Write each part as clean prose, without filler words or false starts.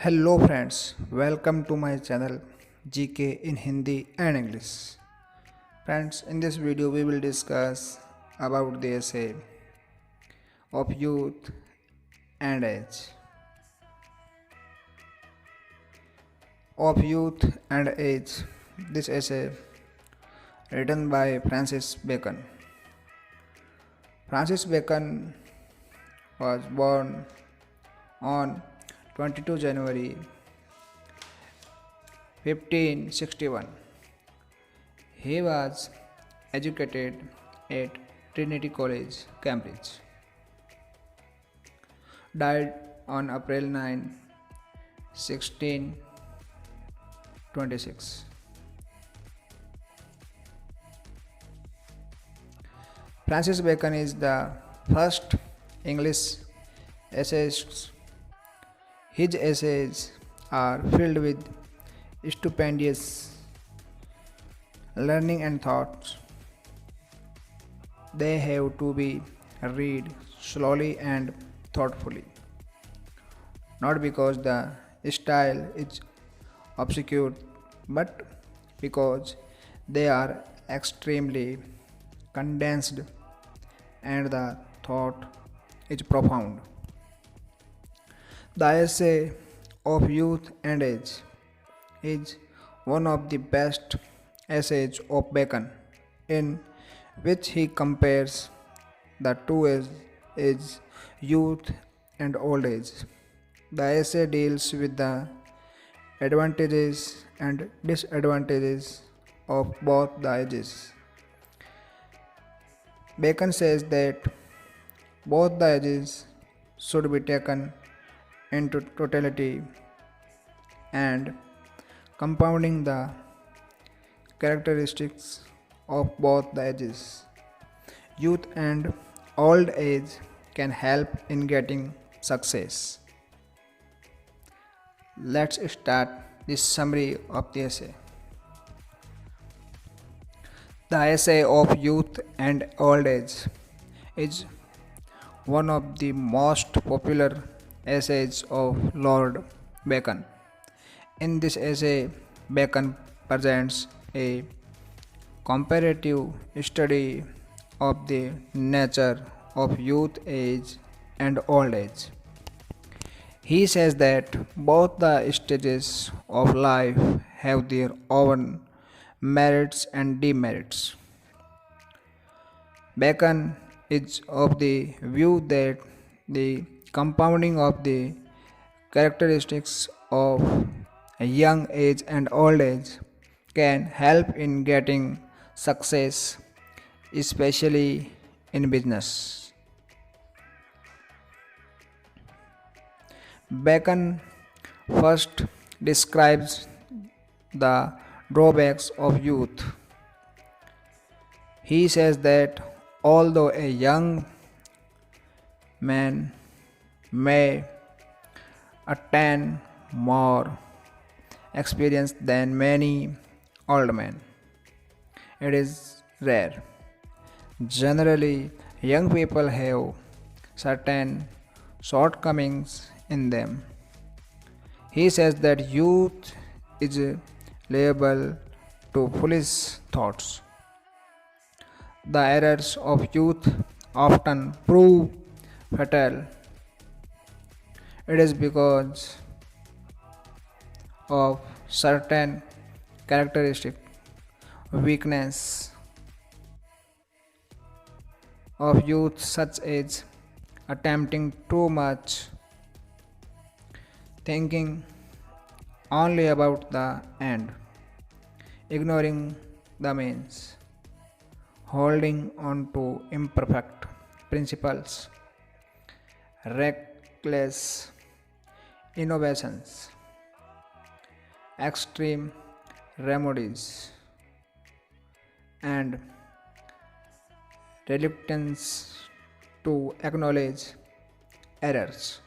Hello friends, welcome to my channel GK in Hindi and English. Friends, in this video we will discuss about the essay of youth and age. Of youth and age. This essay written by Francis Bacon. Francis Bacon was born on 22 January 1561. He was educated at Trinity College, Cambridge. Died on April 9, 1626. Francis Bacon is the first English essayist. His essays are filled with stupendous learning and thoughts. They have to be read slowly and thoughtfully, not because the style is obscure, but because they are extremely condensed and the thought is profound. The essay of youth and age is one of the best essays of Bacon, in which he compares the two ages, youth and old age. The essay deals with the advantages and disadvantages of both the ages. Bacon says that both the ages should be taken into totality and compounding the characteristics of both the ages. Youth and old age can help in getting success. Let's start this summary of the essay. The essay of youth and old age is one of the most popular essays of Lord Bacon. In this essay, Bacon presents a comparative study of the nature of youth age and old age. He says that both the stages of life have their own merits and demerits. Bacon is of the view that the compounding of the characteristics of a young age and old age can help in getting success, especially in business. Bacon first describes the drawbacks of youth. He says that although a young man may attain more experience than many old men, it is rare. Generally, young people have certain shortcomings in them. He says that youth is liable to foolish thoughts. The errors of youth often prove fatal. It is because of certain characteristic weakness of youth, such as attempting too much, thinking only about the end, ignoring the means, holding on to imperfect principles, reckless innovations, extreme remedies, and reluctance to acknowledge errors.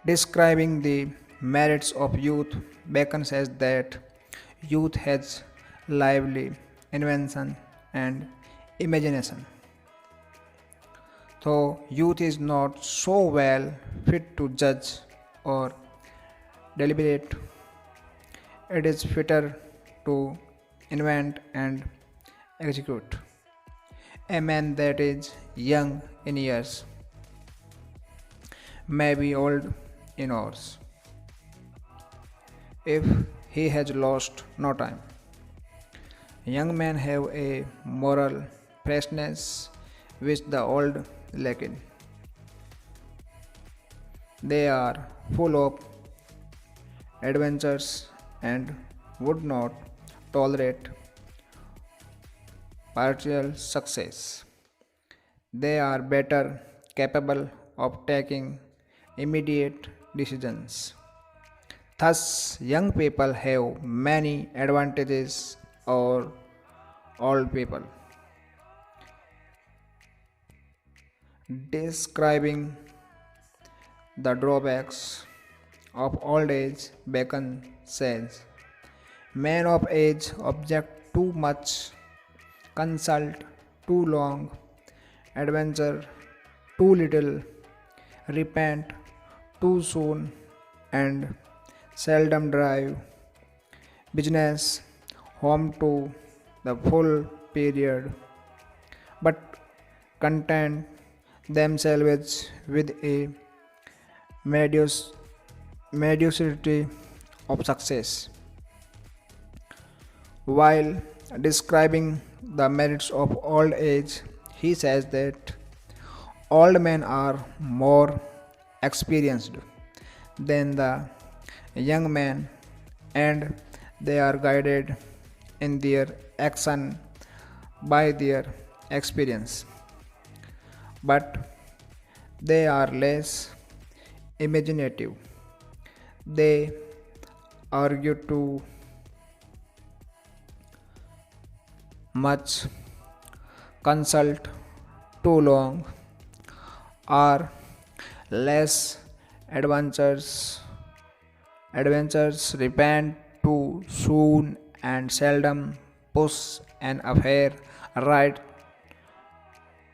Describing the merits of youth, Bacon says that youth has lively invention and imagination. Though youth is not so well fit to judge or deliberate. It is fitter to invent and execute. A man that is young in years may be old in hours if he has lost no time. Young men have a moral freshness which the old lack in. They are full of adventures and would not tolerate partial success. They are better capable of taking immediate decisions. Thus, young people have many advantages over old people. Describing the drawbacks of old age, Bacon says, men of age object too much, consult too long, adventure too little, repent too soon, and seldom drive business home to the full period, but content themselves with a medios- mediocrity of success. While describing the merits of old age, he says that old men are more experienced than the young men and they are guided in their action by their experience, but they are less imaginative. They argue too much, consult too long, are less adventures, repent too soon, and seldom push an affair right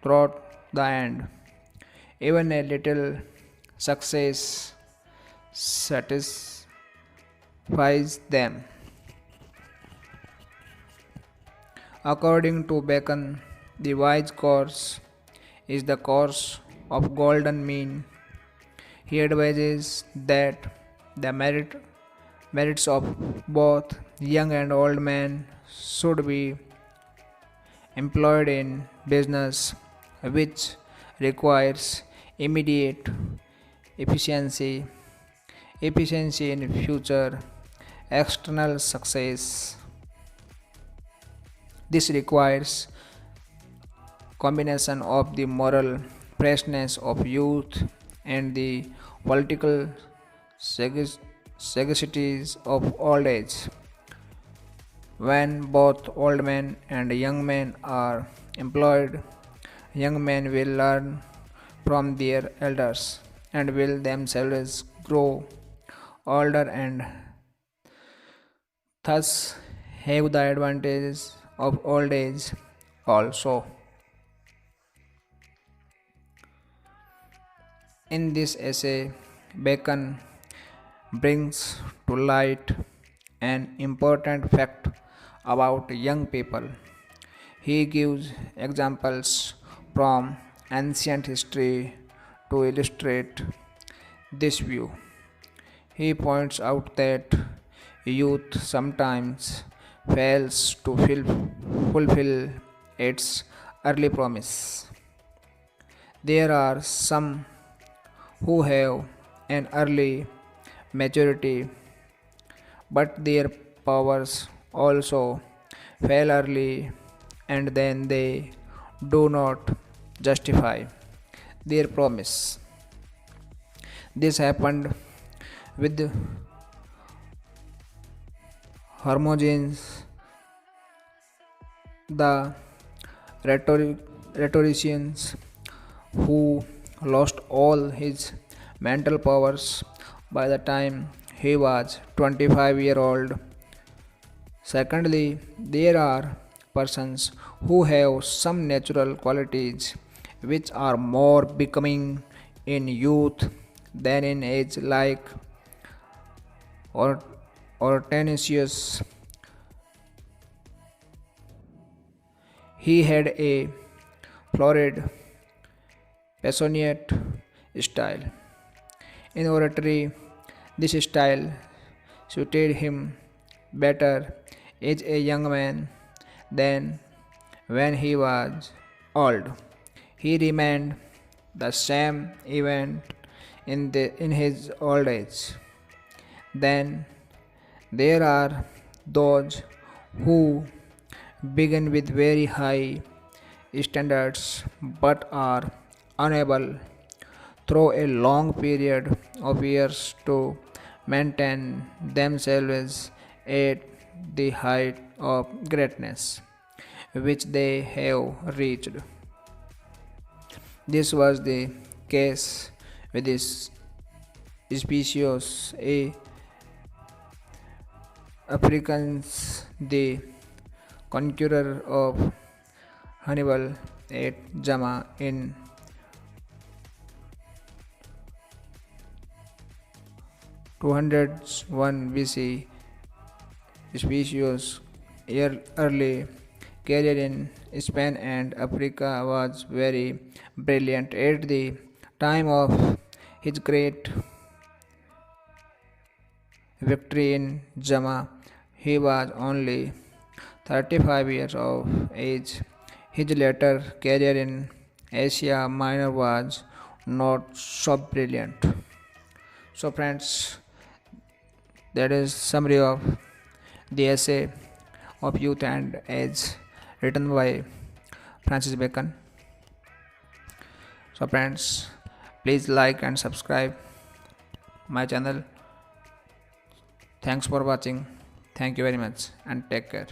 through the end. Even a little success satisfies them. According to Bacon, the wise course is the course of golden mean. He advises that the merits of both young and old men should be employed in business which requires immediate efficiency, in future external success. This requires combination of the moral freshness of youth and the political sagacities of old age. When both old men and young men are employed, young men will learn from their elders and will themselves grow older and thus have the advantages of old age also. In this essay, Bacon brings to light an important fact about young people. He gives examples from ancient history to illustrate this view. He points out that youth sometimes fails to fulfill its early promise. There are some who have an early maturity, but their powers also fail early and then they do not justify their promise. This happened with Hermogenes, the rhetoricians, who lost all his mental powers by the time he was 25-year old. Secondly, there are persons who have some natural qualities which are more becoming in youth than in age like or Hortensius. He had a florid, passionate style. In oratory, this style suited him better as a young man than when he was old. He remained the same even in his old age. Then there are those who begin with very high standards but are unable through a long period of years to maintain themselves at the height of greatness which they have reached. This was the case with this species A. Africans, the conqueror of Hannibal at Jama in 201 BC. Species early career in Spain and Africa was very brilliant. At the time of his great victory in Jama, he was only 35 years of age. His later career in Asia Minor was not so brilliant. So friends, that is summary of the essay of youth and age written by Francis Bacon. So friends, please like and subscribe my channel. Thanks for watching. Thank you very much and take care.